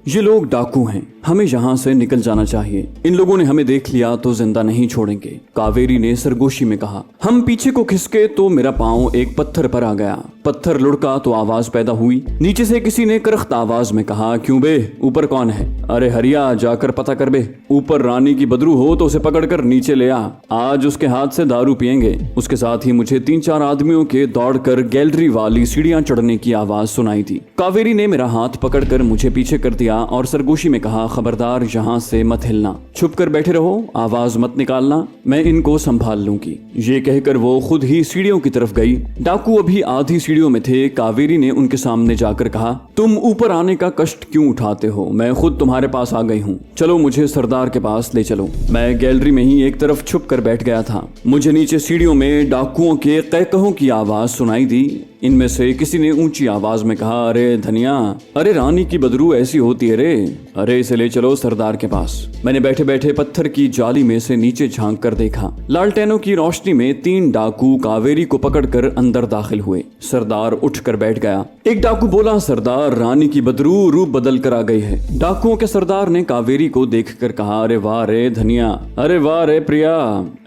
ये लोग डाकू हैं, हमें यहाँ से निकल जाना चाहिए। इन लोगों ने हमें देख लिया तो जिंदा नहीं छोड़ेंगे। कावेरी ने सरगोशी में कहा। हम पीछे को खिसके तो मेरा पाँव एक पत्थर पर आ गया। पत्थर लुढ़का तो आवाज पैदा हुई। नीचे से किसी ने करख्त आवाज में कहा, क्यों बे, ऊपर कौन है? अरे हरिया, जाकर पता कर बे। ऊपर रानी की बदरू हो तो उसे पकड़कर नीचे ले आ, आज उसके हाथ से दारू पियेंगे। उसके साथ ही मुझे 3-4 आदमियों के दौड़कर गैलरी वाली सीढ़ियां चढ़ने की आवाज सुनाई थी। कावेरी ने मेरा हाथ पकड़कर मुझे पीछे कर दिया और सरगोशी में कहा, खबरदार यहाँ से मत हिलना, छुप कर बैठे रहो, आवाज मत निकालना, मैं इनको संभाल लूंगी। ये कहकर वो खुद ही सीढ़ियों की तरफ गई। डाकू अभी आधी सीढ़ियों में थे। कावेरी ने उनके सामने जाकर कहा, तुम ऊपर आने का कष्ट क्यों उठाते हो? मैं खुद तुम्हारे पास आ गई हूँ, चलो मुझे सरदार के पास ले चलो। मैं गैलरी में ही एक तरफ छुप कर बैठ गया था। मुझे नीचे सीढ़ियों में डाकुओं के कहकहों की आवाज सुनाई दी। इनमें से किसी ने ऊंची आवाज में कहा, अरे धनिया, अरे रानी की बदरू ऐसी होती है रे, अरे इसे ले चलो सरदार के पास। मैंने बैठे बैठे पत्थर की जाली में से नीचे झांक कर देखा। लालटेनों की रोशनी में 3 डाकू कावेरी को पकड़कर अंदर दाखिल हुए। सरदार उठकर बैठ गया। एक डाकू बोला, सरदार, रानी की बदरू रूप बदल कर आ गई है। डाकुओं के सरदार ने कावेरी को देखकर कहा, अरे वाह रे धनिया, अरे वाह रे प्रिया,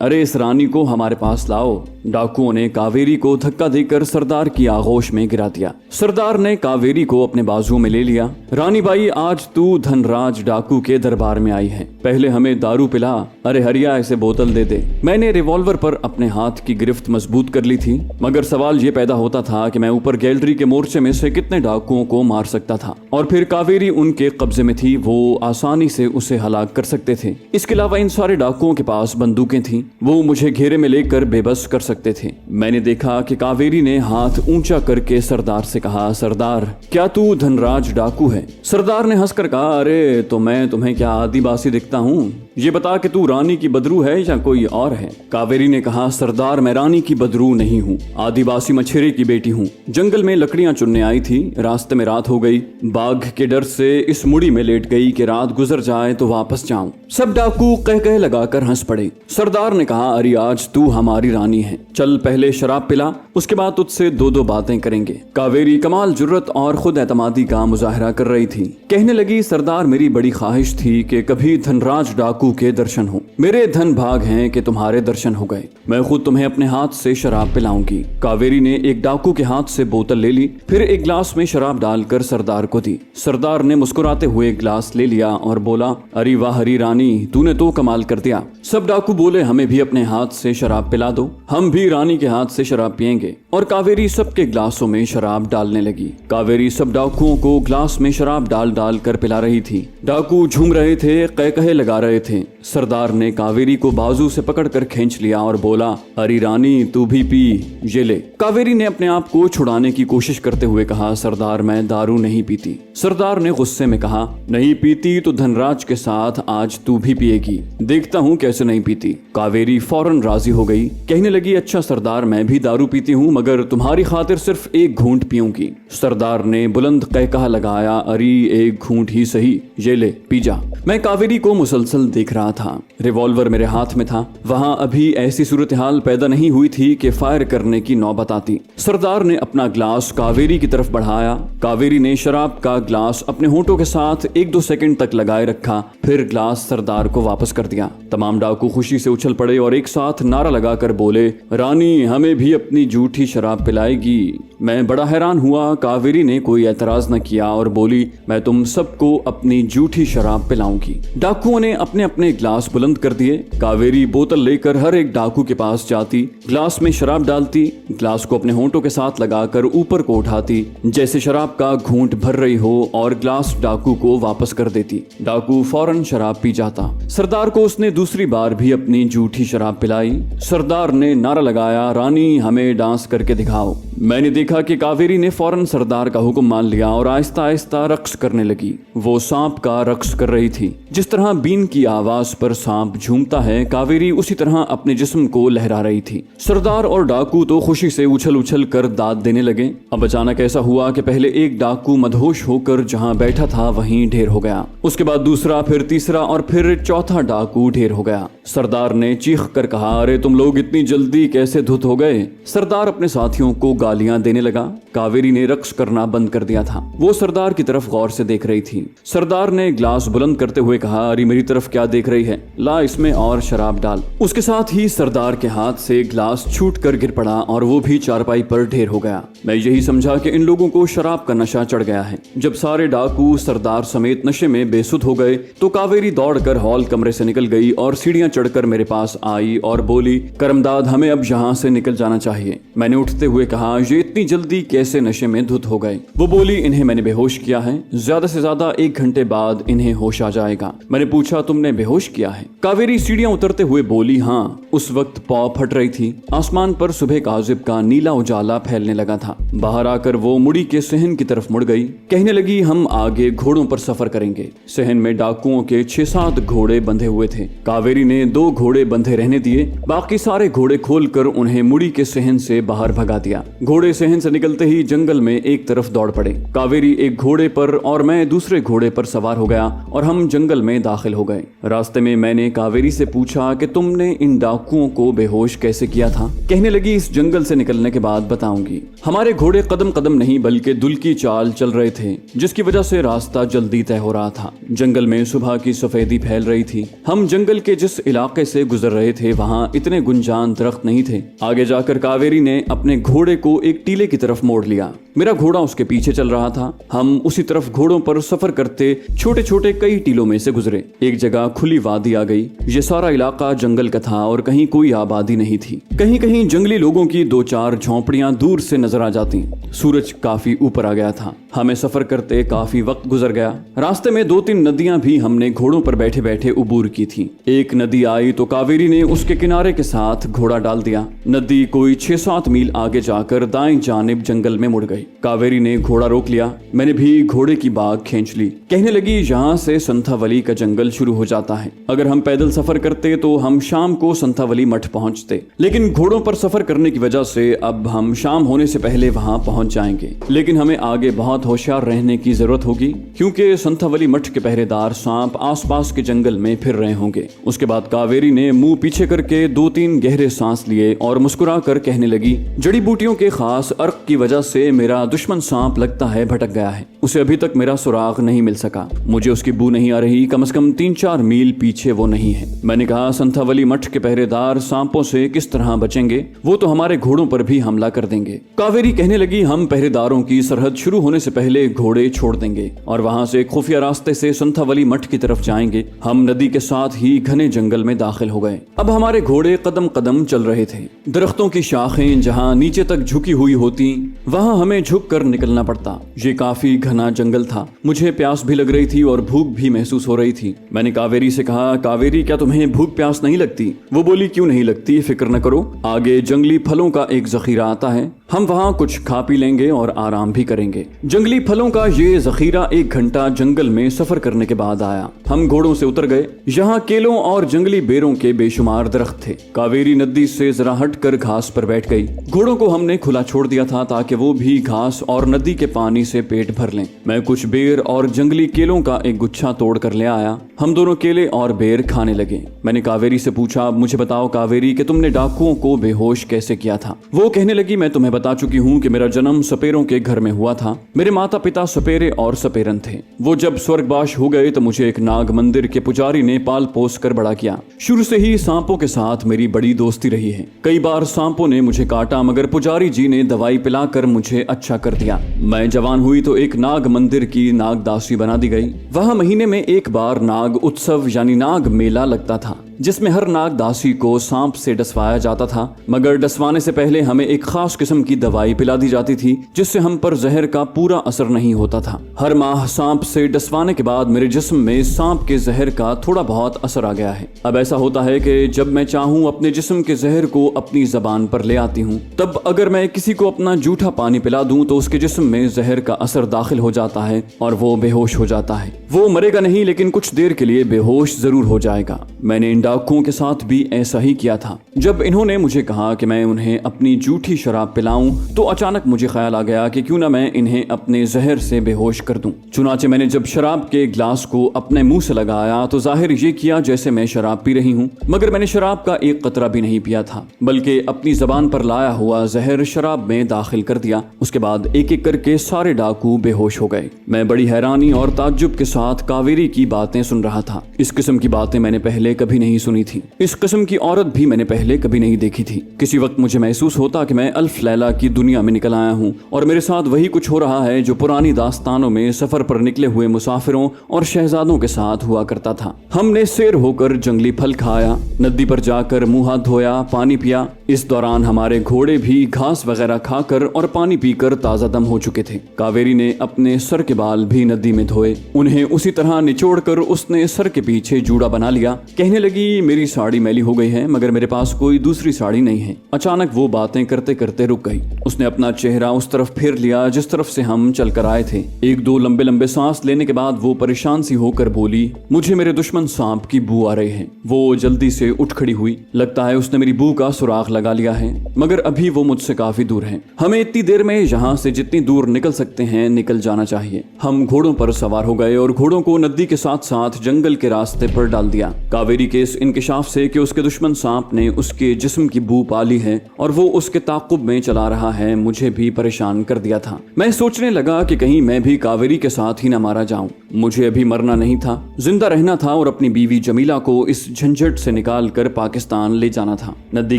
अरे इस रानी को हमारे पास लाओ। डाकुओं ने कावेरी को धक्का देकर सरदार की आगोश में गिरा दिया। सरदार ने कावेरी को अपने बाजुओं में ले लिया। रानी बाई, आज तू धनराज डाकू के दरबार में आई है, पहले हमें दारू पिला। अरे हरिया, इसे बोतल दे दे। मैंने रिवॉल्वर पर अपने हाथ की गिरफ्त मजबूत कर ली थी, मगर सवाल ये पैदा होता था कि मैं ऊपर गैलरी के मोर्चे में से कितने डाकुओं को मार सकता था, और फिर कावेरी उनके कब्जे में थी, वो आसानी से उसे हलाक कर सकते थे। इसके अलावा इन सारे डाकुओं के पास बंदूकें थीं, वो मुझे घेरे में लेकर बेबस कर सकते थे। मैंने देखा कि कावेरी ने हाथ ऊंचा करके सरदार से कहा, सरदार, क्या तू धनराज डाकू है? सरदार ने हंसकर कहा, अरे तो मैं तुम्हें क्या आदिवासी दिखता हूँ? ये बता कि तू रानी की बदरू है या कोई और है? कावेरी ने कहा, सरदार, मैं रानी की बदरू नहीं हूँ, आदिवासी मछेरे की बेटी हूँ। जंगल में लकड़ियां चुनने आई थी, रास्ते में रात हो गई, बाघ के डर से इस मुड़ी में लेट गई कि रात गुजर जाए तो वापस जाऊं। सब डाकू कह लगाकर हंस पड़े। सरदार ने कहा, अरे आज तू हमारी रानी है, चल पहले शराब पिला, उसके बाद तुझसे 2-2 बातें करेंगे। कावेरी कमाल जुर्रत और खुद एतमादी का मुजाहरा कर रही थी। कहने लगी, सरदार, मेरी बड़ी ख्वाहिश थी कि कभी धनराज डाकू के दर्शन हो। मेरे धन भाग हैं कि तुम्हारे दर्शन हो गए। मैं खुद तुम्हें अपने हाथ से शराब पिलाऊंगी। कावेरी ने एक डाकू के हाथ से बोतल ले ली, फिर एक गिलास में शराब डालकर सरदार को दी। सरदार ने मुस्कुराते हुए गिलास ले लिया और बोला, अरे वाह हरी रानी, तूने तो कमाल कर दिया। सब डाकू बोले, हमें भी अपने हाथ से शराब पिला दो, हम भी रानी के हाथ से शराब पियेंगे। और कावेरी सबके गिलासों में शराब डालने लगी। कावेरी सब डाकुओं को गिलास में शराब डाल डाल कर पिला रही थी। डाकू झूम रहे थे, कहकहे लगा रहे थे। सरदार ने कावेरी को बाजू से पकड़कर खींच लिया और बोला, अरे रानी, तू भी पी, ये ले। कावेरी ने अपने आप को छुड़ाने की कोशिश करते हुए कहा, सरदार, मैं दारू नहीं पीती। सरदार ने गुस्से में कहा, नहीं पीती तो धनराज के साथ आज तू भी पिएगी, देखता हूँ कैसे नहीं पीती। कावेरी फौरन राजी हो गई। कहने लगी, अच्छा सरदार, मैं भी दारू पीती हूँ, मगर तुम्हारी खातिर सिर्फ 1 घूंट पीऊंगी। सरदार ने बुलंद कहकहा लगाया, अरे 1 घूंट ही सही, ये ले पी जा। मैं कावेरी को मुसलसल देख रहा था। रिवॉल्वर मेरे हाथ में था। वहां अभी ऐसी सूरत हाल पैदा नहीं हुई थी कि फायर करने की नौबत आती। सरदार ने अपना ग्लास कावेरी की तरफ बढ़ाया। कावेरी ने शराब का ग्लास अपने होंठों के साथ 1-2 सेकंड तक लगाए रखा, फिर ग्लास सरदार को वापस कर दिया। तमाम डाकू खुशी से उछल पड़े और एक साथ नारा लगाकर बोले, रानी हमें भी अपनी झूठी शराब पिलाएगी। मैं बड़ा हैरान हुआ। कावेरी ने कोई एतराज न किया और बोली, मैं तुम सबको अपनी झूठी शराब पिलाऊंगी। डाकुओं ने अपने अपने ग्लास बुलंद कर दिए। कावेरी बोतल लेकर हर एक डाकू के पास जाती, ग्लास में शराब डालती, ग्लास को अपने होंठों के साथ लगाकर ऊपर को उठाती जैसे शराब का घूंट भर रही हो, और ग्लास डाकू को वापस कर देती। डाकू फौरन शराब पी जाता। सरदार को उसने दूसरी बार भी अपनी झूठी शराब पिलाई। सरदार ने नारा लगाया, रानी हमें डांस करके दिखाओ। मैंने देखा कि कावेरी ने फौरन सरदार का हुक्म मान लिया और आहिस्ता आहिस्ता रक्स करने लगी। वो सांप का रक्स कर रही थी। जिस तरह बीन की आवाज पर सांप झूमता है, कावेरी उसी तरह अपने जिस्म को लहरा रही थी। सरदार और डाकू तो खुशी से उछल उछल कर दाद देने लगे। अब अचानक ऐसा हुआ कि पहले एक डाकू मदहोश होकर जहां बैठा था वहीं ढेर हो गया। उसके बाद दूसरा, फिर तीसरा और फिर चौथा डाकू ढेर हो गया। सरदार ने चीख कर कहा, अरे तुम लोग इतनी जल्दी कैसे धुत हो गए? सरदार अपने साथियों को गालियां देने लगा। कावेरी ने रक्स करना बंद कर दिया था। वो सरदार की तरफ गौर से देख रही थी। सरदार ने ग्लास बुलंद करते हुए कहा, अरे मेरी तरफ क्या देख रही है, ला इसमें और शराब डाल। उसके साथ ही सरदार के हाथ से ग्लास छूट कर गिर पड़ा और वो भी चारपाई पर ढेर हो गया। मैं यही समझा कि इन लोगों को शराब का नशा चढ़ गया है। जब सारे डाकू सरदार समेत नशे में बेसुध हो गए तो कावेरी दौड़कर हॉल कमरे से निकल गई और सीढ़ियां चढ़कर मेरे पास आई और बोली, करमदाद हमें अब यहाँ से निकल जाना चाहिए। मैंने उठते हुए कहा, ये इतनी जल्दी कैसे नशे में धुत हो गए? वो बोली, इन्हें मैंने बेहोश किया है, ज्यादा से ज्यादा 1 घंटे बाद इन्हें होश आ जाएगा। मैंने पूछा, तुमने बेहोश किया है? कावेरी सीढ़ियां उतरते हुए बोली, हाँ। उस वक्त पौ फट रही थी। आसमान पर सुबह काजिब का नीला उजाला फैलने लगा था। बाहर आकर वो मुड़ी के सहन की तरफ मुड़ गई। कहने लगी, हम आगे घोड़ों पर सफर करेंगे। सहन में डाकुओं के 6-7 घोड़े बंधे हुए थे। कावेरी ने 2 घोड़े बंधे रहने दिए, बाकी सारे घोड़े खोलकर उन्हें मुड़ी के सहन से बाहर भगा दिया। घोड़े सहन से निकलते ही जंगल में एक तरफ दौड़ पड़े। कावेरी एक घोड़े पर और मैं दूसरे घोड़े पर सवार हो गया और हम जंगल में दाखिल हो गए। रास्ते में मैंने कावेरी से पूछा कि तुमने इन डाकुओं को बेहोश कैसे किया था? कहने लगी, इस जंगल से निकलने के बाद बताऊंगी। हमारे घोड़े कदम कदम नहीं बल्कि दुल की चाल चल रहे थे, जिसकी वजह से रास्ता जल्दी तय हो रहा था। जंगल में सुबह की सफेदी फैल रही थी। हम जंगल के जिस इलाके से गुजर रहे थे वहाँ इतने गुंजान दरख्त नहीं थे। आगे जाकर कावेरी ने अपने घोड़े को एक टीले की तरफ मोड़ लिया। मेरा घोड़ा उसके पीछे चल रहा था। हम उसी तरफ घोड़ों पर सफर करते छोटे छोटे कई टीलों में से गुजरे। एक जगह खुली वादी आ गई। ये सारा इलाका जंगल का था और कहीं कोई आबादी नहीं थी। कहीं कहीं जंगली लोगों की 2-4 झोंपड़ियां दूर से नजर आ जाती। सूरज काफी ऊपर आ गया था। हमें सफर करते काफी वक्त गुजर गया। रास्ते में 2-3 नदियां भी हमने घोड़ों पर बैठे बैठे उबूर की थी। एक नदी आई तो कावेरी ने उसके किनारे के साथ घोड़ा डाल दिया। नदी कोई 6-7 मील आगे जाकर दाएं जानिब जंगल में मुड़ गई। कावेरी ने घोड़ा रोक लिया। मैंने भी घोड़े की बाग खींच ली। कहने लगी, यहाँ से संथावली का जंगल शुरू हो जाता है। अगर हम पैदल सफर करते तो हम शाम को संथावली मठ पहुंचते, लेकिन घोड़ों पर सफर करने की वजह से अब हम शाम होने से पहले वहां पहुंच जाएंगे। लेकिन हमें आगे बहुत होशियार रहने की जरूरत होगी, क्योंकि संथावली मठ के पहरेदार सांप आसपास के जंगल में फिर रहे होंगे। उसके बाद कावेरी ने मुंह पीछे करके 2-3 गहरे सांस लिए और मुस्कुरा कर कहने लगी, जड़ी बूटियों के खास अर्क की वजह से मेरा दुश्मन सांप लगता है भटक गया है। उसे अभी तक मेरा सुराग नहीं मिल सका। मुझे उसकी बू नहीं आ रही। कम से कम 3-4 मील पीछे वो नहीं है। मैंने कहा, संथावली मठ के पहरेदार सांपों से किस तरह बचेंगे? वो तो हमारे घोड़ों पर भी हमला कर देंगे। कावेरी कहने लगी, हम पहरेदारों की सरहद शुरू होने से पहले घोड़े छोड़ देंगे और वहां से खुफिया रास्ते से संथावली मठ की तरफ जाएंगे। हम नदी के साथ ही घने जंगल में दाखिल हो गए। अब हमारे घोड़े कदम कदम चल रहे थे। दरख्तों की शाखें जहां नीचे तक झुकी हुई होती वहां हमें झुक कर निकलना पड़ता। ये काफी घना जंगल था। मुझे प्यास भी लग रही थी और भूख भी महसूस हो रही थी। मैंने कावेरी से कहा, कावेरी क्या तुम्हें भूख प्यास नहीं लगती? वो बोली, क्यों नहीं लगती, फिक्र न करो, आगे जंगली फलों का एक जखीरा आता है, हम वहाँ कुछ खा पी लेंगे और आराम भी करेंगे। जंगली फलों का ये जखीरा 1 घंटा जंगल में सफर करने के बाद आया। हम घोड़ों से उतर गए। यहाँ केलों और जंगली बेरों के बेशुमार दरख्त थे। कावेरी नदी से जरा हटकर घास पर बैठ गई। घोड़ों को हमने खुला छोड़ दिया था ताकि वो भी घास और नदी के पानी से पेट भर लें। मैं कुछ बेर और जंगली केलों का एक गुच्छा तोड़ कर ले आया। हम दोनों केले और बेर खाने लगे। मैंने कावेरी से पूछा, मुझे बताओ कावेरी कि तुमने डाकुओं को बेहोश कैसे किया था? वो कहने लगी, मैं तुम्हें बता चुकी हूँ कि मेरा जन्म सपेरों के घर में हुआ था। मेरे माता पिता सपेरे और सपेरन थे। वो जब स्वर्गवास हो गए तो मुझे एक नाग मंदिर के पुजारी ने पाल पोस कर बड़ा किया। शुरू से ही सांपों के साथ मेरी बड़ी दोस्ती रही है। कई बार सांपों ने मुझे काटा, मगर पुजारी जी ने दवाई पिलाकर मुझे अच्छा कर दिया। मैं जवान हुई तो एक नाग मंदिर की नाग दासी बना दी गई। वहाँ महीने में एक बार नाग उत्सव यानी नाग मेला लगता था, जिसमें हर नाग दासी को सांप से डसवाया जाता था। मगर डसवाने से पहले हमें एक खास किस्म की दवाई पिला दी जाती थी, जिससे हम पर जहर का पूरा असर नहीं होता था। हर माह सांप से डसवाने के बाद मेरे जिस्म में सांप के जहर का थोड़ा बहुत असर आ गया है। अब ऐसा होता है कि जब मैं चाहूँ अपने जिस्म के जहर को अपनी जबान पर ले आती हूँ। तब अगर मैं किसी को अपना जूठा पानी पिला दूं तो उसके जिस्म में जहर का असर दाखिल हो जाता है और वो बेहोश हो जाता है। वो मरेगा नहीं, लेकिन कुछ देर के लिए बेहोश जरूर हो जाएगा। मैंने इन डाकुओं के साथ भी ऐसा ही किया था। जब इन्होंने मुझे कहा कि मैं उन्हें अपनी झूठी शराब पिलाऊं तो अचानक मुझे ख्याल आ गया कि क्यों ना मैं इन्हें अपने जहर से बेहोश कर दूं। चुनाचे मैंने जब शराब के ग्लास को अपने मुंह से लगाया तो जाहिर ये किया जैसे मैं शराब पी रही हूँ, मगर मैंने शराब का एक कतरा भी नहीं पिया था, बल्कि अपनी जबान पर लाया हुआ जहर शराब में दाखिल कर दिया। उसके बाद एक एक करके सारे डाकू बेहोश हो गए। मैं बड़ी हैरानी और ताज्जुब के साथ कावेरी की बातें सुन रहा था। इस किस्म की बातें मैंने पहले कभी नहीं सुनी थी। इस किस्म की औरत भी मैंने पहले कभी नहीं देखी थी। किसी वक्त मुझे महसूस होता कि मैं अल्फ लैला की दुनिया में निकल आया हूँ और मेरे साथ वही कुछ हो रहा है जो पुरानी दास्तानों में सफर पर निकले हुए मुसाफिरों और शहजादों के साथ हुआ करता था। हमने सैर होकर जंगली फल खाया, नदी पर जाकर मुंह हाथ धोया, पानी पिया। इस दौरान हमारे घोड़े भी घास वगैरह खाकर और पानी पीकर ताजा दम हो चुके थे। कावेरी ने अपने सर के बाल भी नदी में धोए, उन्हें उसी तरह निचोड़कर उसने सर के पीछे जूड़ा बना लिया। कहने लगी, मेरी साड़ी मैली हो गई है मगर मेरे पास कोई दूसरी साड़ी नहीं है। अचानक वो बातें करते करते रुक गई। उसने अपना चेहरा उस तरफ फेर लिया जिस तरफ से हम चल कर आए थे। एक दो लंबे लंबे सांस लेने के बाद वो परेशान सी होकर बोली, मुझे मेरे दुश्मन सांप की बू आ रही है। वो जल्दी से उठ खड़ी हुई। लगता है उसने मेरी बू का सुराग लगा लिया है, मगर अभी वो मुझसे काफी दूर है। हमें इतनी देर में यहाँ से जितनी दूर निकल सकते हैं निकल जाना चाहिए। हम घोड़ों पर सवार हो गए और घोड़ों को नदी के साथ साथ जंगल के रास्ते पर डाल दिया। कावेरी के इस इंकिशाफ से कि उसके दुश्मन सांप ने उसके जिस्म की बू पा ली है और वो उसके ताकुब में चला रहा है, मुझे भी परेशान कर दिया था। मैं सोचने लगा कि कहीं मैं भी कावेरी के साथ ही न मारा जाऊं। मुझे अभी मरना नहीं था, जिंदा रहना था और अपनी बीवी जमीला को इस झंझट से निकाल कर पाकिस्तान ले जाना था। नदी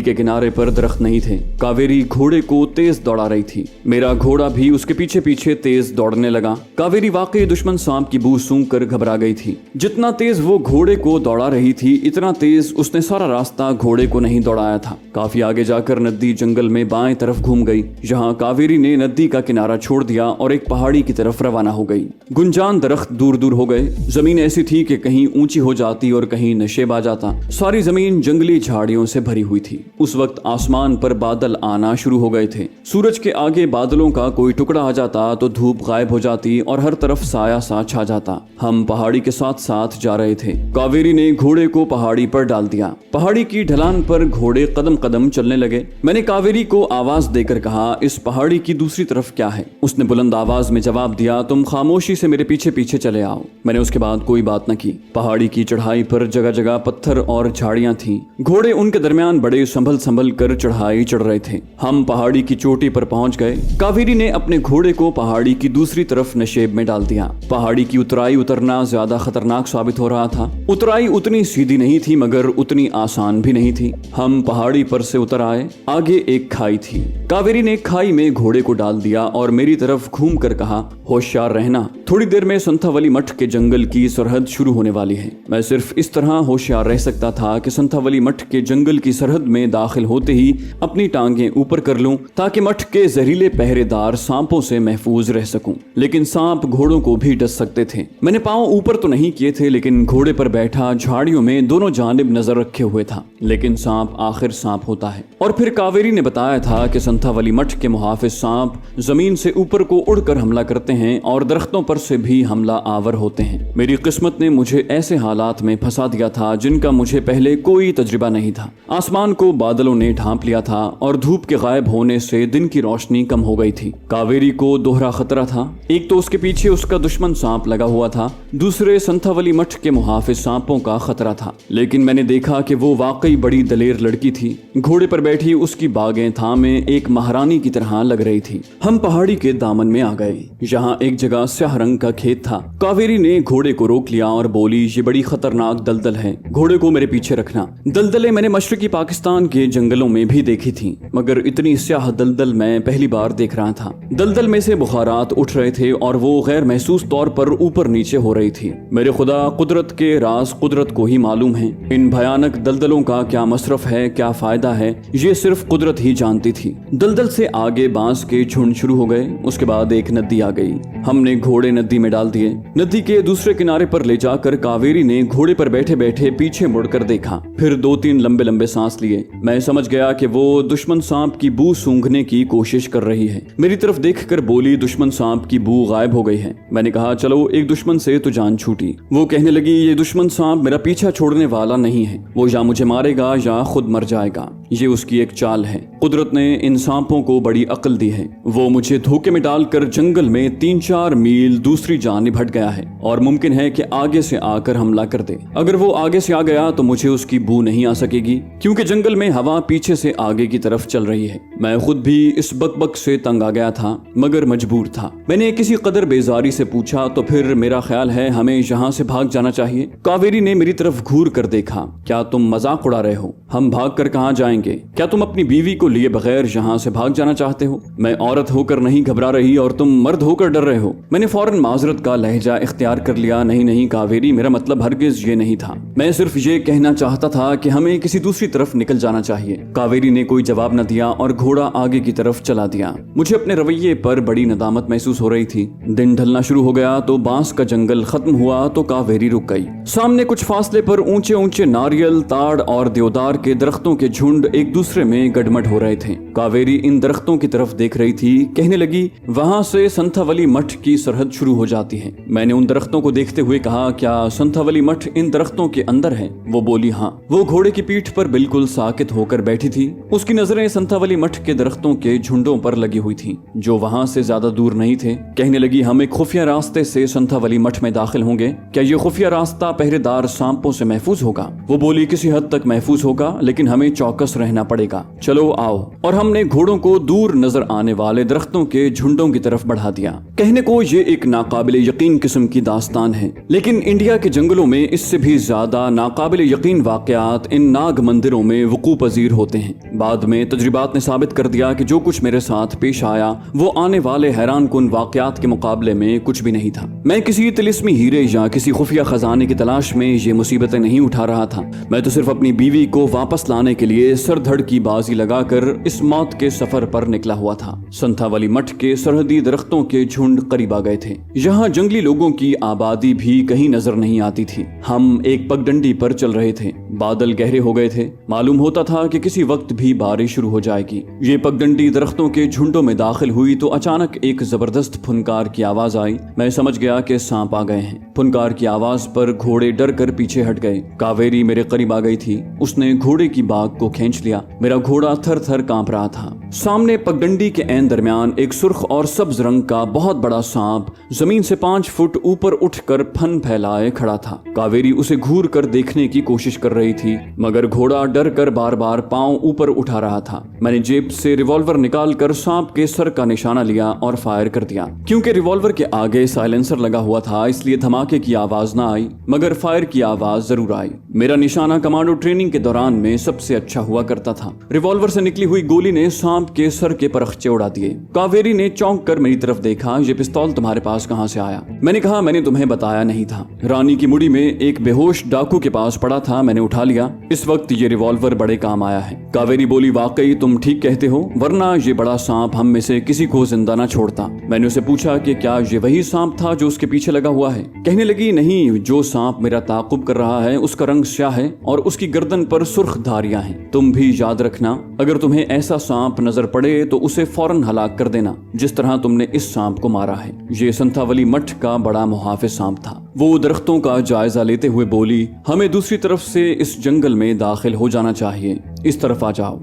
के किनारे पर दरख्त नहीं थे। कावेरी घोड़े को तेज दौड़ा रही थी। मेरा घोड़ा भी उसके पीछे पीछे तेज दौड़ने लगा। कावेरी वाकई दुश्मन सांप की बू सूंघ कर घबरा गई थी। जितना तेज वो घोड़े को दौड़ा रही थी इतना तेज उसने सारा रास्ता घोड़े को नहीं दौड़ाया था। काफी आगे जाकर नदी जंगल में बाएं तरफ घूम गई, जहां कावेरी ने नदी का किनारा छोड़ दिया और एक पहाड़ी की तरफ रवाना हो गई। गुंजान दरख्त दूर दूर हो गए। जमीन ऐसी थी कि कहीं ऊंची हो जाती और कहीं नशेब आ जाता। सारी जमीन जंगली झाड़ियों से भरी हुई थी। उस वक्त आसमान पर बादल आना शुरू हो गए थे। सूरज के आगे बादलों का कोई टुकड़ा आ जाता तो धूप गायब हो जाती और हर तरफ साया सा छा जाता। हम पहाड़ी के साथ साथ जा रहे थे। कावेरी ने घोड़े को पहाड़ी पर डाल दिया। पहाड़ी की ढलान पर घोड़े कदम कदम चलने लगे। मैंने कावेरी को आवाज देकर कहा, इस पहाड़ी की दूसरी तरफ क्या है? उसने बुलंद आवाज में जवाब दिया, तुम खामोशी से मेरे पीछे पीछे चले आओ। मैंने उसके बाद कोई बात न की। पहाड़ी की चढ़ाई पर जगह जगह पत्थर और झाड़ियां थीं। घोड़े उनके दरमियान बड़े संभल संभल कर चढ़ाई चढ़ रहे थे। हम पहाड़ी की चोटी पर पहुंच गए। कावेरी ने अपने घोड़े को पहाड़ी की दूसरी तरफ नशेब में डाल दिया। पहाड़ी की उतराई उतरना ज्यादा खतरनाक साबित हो रहा था। उतराई उतनी सीधी नहीं थी मगर उतनी आसान भी नहीं थी। हम पहाड़ी पर से उतर आए। आगे एक खाई थी। कावेरी ने खाई में घोड़े को डाल दिया और मेरी तरफ घूम कर कहा, होशियार रहना, थोड़ी देर में संथावली मठ के जंगल की सरहद शुरू होने वाली है। मैं सिर्फ इस तरह होशियार रह सकता था कि संथावली मठ के जंगल की सरहद में दाखिल होते ही अपनी टांगें ऊपर कर लूं ताकि मठ के जहरीले पहरेदार सांपों से महफूज रह सकूं। लेकिन सांप घोड़ों को भी डस सकते थे। मैंने पांव ऊपर तो नहीं किए थे लेकिन घोड़े पर बैठा झाड़ियों में दोनों जानिब नजर रखे हुए था। लेकिन सांप आखिर सांप होता है। और फिर कावेरी ने बताया था कि संथावली मठ के मुहाफिज सांप जमीन से ऊपर को उड़कर हमला करते हैं और दरख्तों पर से भी हमला आवर होते हैं। मेरी किस्मत ने मुझे ऐसे हालात में फंसा दिया था जिनका मुझे पहले कोई तजुर्बा नहीं था। आसमान को बादलों ने ढांप लिया था और धूप के गायब होने से दिन की रोशनी कम हो गई थी। कावेरी को दोहरा खतरा था। एक तो उसके पीछे उसका दुश्मन सांप लगा हुआ था, दूसरे संथावली मठ के मुहाफिज सांपों का खतरा था। लेकिन मैंने देखा कि वो वाकई बड़ी दलेर लड़की थी। घोड़े पर बैठी उसकी बागें थामे एक महारानी की तरह लग रही थी। हम पहाड़ी के दामन में आ गए। यहाँ एक जगह स्याह रंग का खेत था। कावेरी ने घोड़े को रोक लिया और बोली, ये बड़ी खतरनाक दलदल है, घोड़े को मेरे पीछे रखना। दलदलें मैंने मशरकी पाकिस्तान के जंगलों में भी देखी थी मगर इतनी स्याह दलदल मैं पहली बार देख रहा था। दलदल में से बुखारात उठ रहे थे और वो गैर महसूस तौर पर ऊपर नीचे हो रही थी। मेरे खुदा, कुदरत के राज कुदरत को ही मालूम है। इन भयानक दलदलों का क्या मसरफ है, क्या फायदा है, ये सिर्फ कुदरत ही जानती थी। दलदल से आगे बांस के झुंड शुरू हो गए। उसके बाद एक नदी आ गई। हमने घोड़े नदी में डाल दिए। नदी के दूसरे किनारे पर ले जाकर कावेरी ने घोड़े पर बैठे बैठे पीछे मुड़कर देखा, फिर 2-3 लंबे लंबे सांस लिए। मैं समझ गया कि वो दुश्मन सांप की बू सूंघने की कोशिश कर रही है। मेरी तरफ देखकर बोली, दुश्मन सांप की बू गायब हो गई है। मैंने कहा, चलो एक दुश्मन से तो जान छूटी। वो कहने लगी, ये दुश्मन सांप मेरा पीछा छोड़ने वाला नहीं है, वो या मुझे मारेगा या खुद मर जाएगा। ये उसकी एक चाल है। कुदरत ने इन सांपों को बड़ी अक्ल दी है। वो मुझे धोखे में डालकर जंगल में 3-4 मील दूसरी जानिब हट गया है और मुमकिन है कि आगे से आकर हमला कर दे। अगर वो आगे से आ गया तो मुझे उसकी बू नहीं आ सकेगी, क्योंकि जंगल में हवा पीछे से आगे की तरफ चल रही है। मैं खुद भी इस बकबक से तंग आ गया था, मगर मजबूर था। मैंने किसी कदर बेजारी से पूछा, तो फिर मेरा ख्याल है हमें यहाँ से भाग जाना चाहिए। कावेरी ने मेरी तरफ घूर कर देखा। क्या तुम मजाक उड़ा रहे हो? हम भाग कर कहाँ जाएंगे? क्या तुम अपनी बीवी को लिए बगैर यहाँ से भाग जाना चाहते हो? मैं औरत होकर नहीं घबरा रही और तुम मर्द होकर डर रहे हो। मैंने फौरन माजरत का लहजा इख्तियार कर लिया। नहीं नहीं कावेरी, मेरा मतलब हरगिज ये नहीं था। मैं सिर्फ ये कहना चाहता था कि हमें किसी दूसरी तरफ निकल जाना चाहिए। कावेरी ने कोई जवाब न दिया और घोड़ा आगे की तरफ चला दिया। मुझे अपने रवैये पर बड़ी नदामत महसूस हो रही थी। दिन ढलना शुरू हो गया तो बांस का जंगल खत्म हुआ तो कावेरी रुक गई। सामने कुछ फासले पर ऊंचे ऊंचे नारियल, ताड़ और देवदार के दरख्तों के झुंड एक दूसरे में गडमड हो रहे थे। कावेरी इन दरख्तों की तरफ देख रही थी। कहने लगी, वहां से संथावली मठ की सरहद शुरू हो जाती है। मैंने उन दरख्तों को देखते हुए कहा, क्या संथावली मठ इन दरख्तों के अंदर है? वो बोली, हाँ। वो घोड़े की पीठ पर बिल्कुल साकित होकर बैठी थी। उसकी नजरें संथावली मठ के दरख्तों के झुंडों पर लगी हुई थी, जो वहां से ज्यादा दूर नहीं थे। कहने लगी, हम एक खुफिया रास्ते से संथावली मठ में दाखिल होंगे। क्या ये खुफिया रास्ता पहरेदार सांपों से महफूज होगा? वो बोली, किसी हद तक महफूज होगा, लेकिन हमें चौकस रहना पड़ेगा। चलो आओ। और हमने घोड़ों को दूर नजर आने वाले दरख्तों के झुंडों की तरफ बढ़ा दिया। कहने को ये एक नाकाबिले यकीन किस्म की दास्तान है, लेकिन इंडिया के जंगलों में इससे भी ज्यादा नाकाबिले यकीन वाकयात इन नाग मंदिरों में वकू पजीर होते हैं। बाद में तजुर्बात ने साबित कर दिया कि जो कुछ मेरे साथ पेश आया वो आने वाले हैरान कुन वाकयात के मुकाबले में कुछ भी नहीं था। मैं किसी तिलिस्मी हीरे या किसी खुफिया खजाने की तलाश में ये मुसीबतें नहीं उठा रहा था। मैं तो सिर्फ अपनी बीवी को वापस लाने के लिए सरधड़ की बाजी लगाकर इस मौत के सफर पर निकला हुआ था। संथावली मठ के सरहदी दरख्तों के झुंड करीब आ गए थे। यहाँ जंगली लोगों की आबादी भी कहीं नजर नहीं आती थी। हम एक पगडंडी पर चल रहे थे। बादल गहरे हो गए थे। मालूम होता था कि किसी वक्त भी बारिश शुरू हो जाएगी। ये पगडंडी दरख्तों के झुंडों में दाखिल हुई तो अचानक एक जबरदस्त फुनकार की आवाज आई। मैं समझ गया कि सांप आ गए हैं। फुनकार की आवाज पर घोड़े डर कर पीछे हट गए। कावेरी मेरे करीब आ गई थी। उसने घोड़े की बाग को खींच लिया। मेरा घोड़ा थर थर कांप रहा था। सामने पगडंडी के ऐन दरमियान एक सुर्ख और सब्ज रंग का बहुत बड़ा सांप जमीन से 5 फुट ऊपर उठकर फन फैलाए खड़ा था। कावेरी उसे घूर कर देखने की कोशिश कर रही थी, मगर घोड़ा डर कर बार बार पांव ऊपर उठा रहा था। मैंने जेब से रिवॉल्वर निकालकर सांप के सर का निशाना लिया और फायर कर दिया। क्योंकि रिवॉल्वर के आगे साइलेंसर लगा हुआ था, इसलिए धमाके की आवाज ना आई, मगर फायर की आवाज जरूर आई। मेरा निशाना कमांडो ट्रेनिंग के दौरान में सबसे अच्छा हुआ करता था। रिवॉल्वर से निकली हुई गोली ने सांप के सर के परखचे उड़ा दिए। कावेरी ने चौंक कर मेरी तरफ देखा। ये पिस्तौल तुम्हारे पास कहां से आया? मैंने कहा, मैंने तुम्हें बताया नहीं था। रानी की मुड़ी में एक बेहोश डाकू के पास पड़ा था, मैंने उठा लिया। इस वक्त ये रिवॉल्वर बड़े काम आया है। कावेरी बोली, वाकई तुम ठीक कहते हो, वरना ये बड़ा सांप हम में से किसी को जिंदा न छोड़ता। मैंने उसे पूछा कि क्या ये वही सांप था जो उसके पीछे लगा हुआ है? कहने लगी, नहीं, जो सांप मेरा ताकुब कर रहा है उसका रंग स्याह है और उसकी गर्दन पर सुर्ख धारियां हैं। तुम भी याद रखना, अगर तुम्हें ऐसा सांप नजर पड़े तो उसे फौरन हलाक कर देना, जिस तरह तुमने इस सांप को मारा है। ये संथावली मठ का बड़ा मुहाफिज सांप था। वो दरख्तों का जायजा लेते हुए बोली, हमें दूसरी तरफ से इस जंगल में दाखिल हो जाना चाहिए। इस तरफ आ जाओ।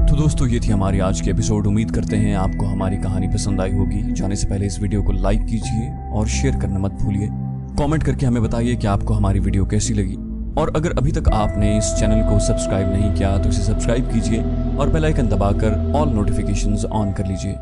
तो दोस्तों, ये थी हमारी आज की एपिसोड। उम्मीद करते हैं आपको हमारी कहानी पसंद आई होगी। जाने से पहले इस वीडियो को लाइक कीजिए और शेयर करना मत भूलिए। कमेंट करके हमें बताइए कि आपको हमारी वीडियो कैसी लगी। और अगर अभी तक आपने इस चैनल को सब्सक्राइब नहीं किया तो इसे सब्सक्राइब कीजिए और बेल आइकन दबाकर ऑल नोटिफिकेशंस ऑन कर लीजिए।